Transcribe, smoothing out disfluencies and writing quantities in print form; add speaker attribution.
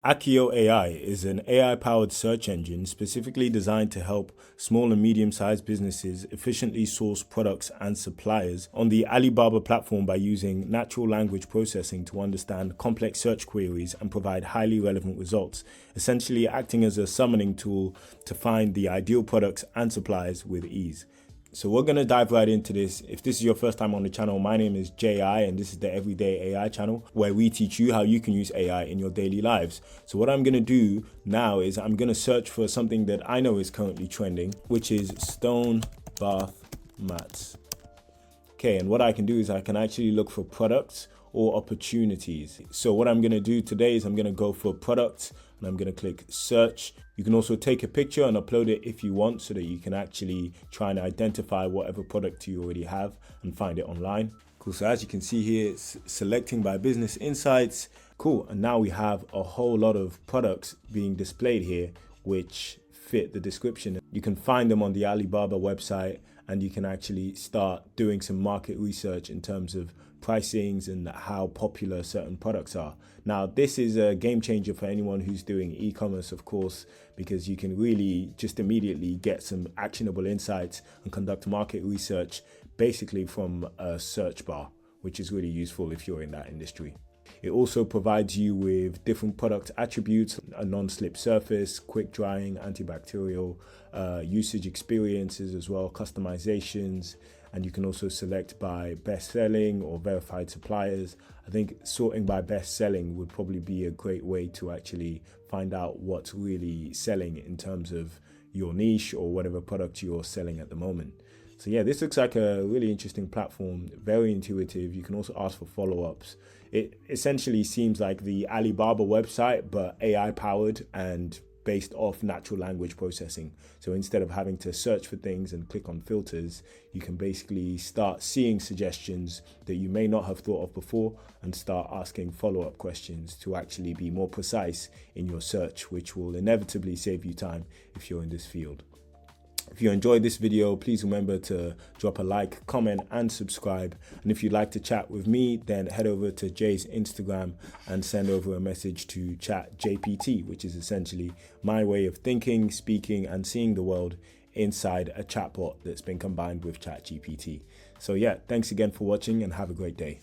Speaker 1: Accio AI is an AI-powered search engine specifically designed to help small and medium-sized businesses efficiently source products and suppliers on the Alibaba platform by using natural language processing to understand complex search queries and provide highly relevant results, essentially acting as a summoning tool to find the ideal products and suppliers with ease. So we're going to dive right into this. If this is your first time on the channel, my name is J.I. and this is the Everyday AI channel where we teach you how you can use AI in your daily lives. So what I'm going to do now is I'm going to search for something that I know is currently trending, which is stone bath mats. Okay, and what I can do is I can actually look for products or opportunities. So what I'm going to do today is I'm going to go for products and I'm going to click search. You can also take a picture and upload it if you want so that you can actually try and identify whatever product you already have and find it online. Cool, so as you can see here, it's selecting by business insights. Cool, and now we have a whole lot of products being displayed here which fit the description. You can find them on the Alibaba website and you can actually start doing some market research in terms of pricings and how popular certain products are. Now, this is a game changer for anyone who's doing e-commerce, of course, because you can really just immediately get some actionable insights and conduct market research basically from a search bar, which is really useful if you're in that industry. It also provides you with different product attributes, a non-slip surface, quick drying, antibacterial, usage experiences as well, customizations, and you can also select by best selling or verified suppliers. I think sorting by best selling would probably be a great way to actually find out what's really selling in terms of your niche or whatever product you're selling at the moment. So yeah, this looks like a really interesting platform, very intuitive. You can also ask for follow-ups. It essentially seems like the Alibaba website, but AI powered and based off natural language processing. So instead of having to search for things and click on filters, you can basically start seeing suggestions that you may not have thought of before and start asking follow-up questions to actually be more precise in your search, which will inevitably save you time if you're in this field. If you enjoyed this video, please remember to drop a like, comment, and subscribe. And if you'd like to chat with me, then head over to Jay's Instagram and send over a message to ChatGPT, which is essentially my way of thinking, speaking, and seeing the world inside a chatbot that's been combined with ChatGPT. So yeah, thanks again for watching and have a great day.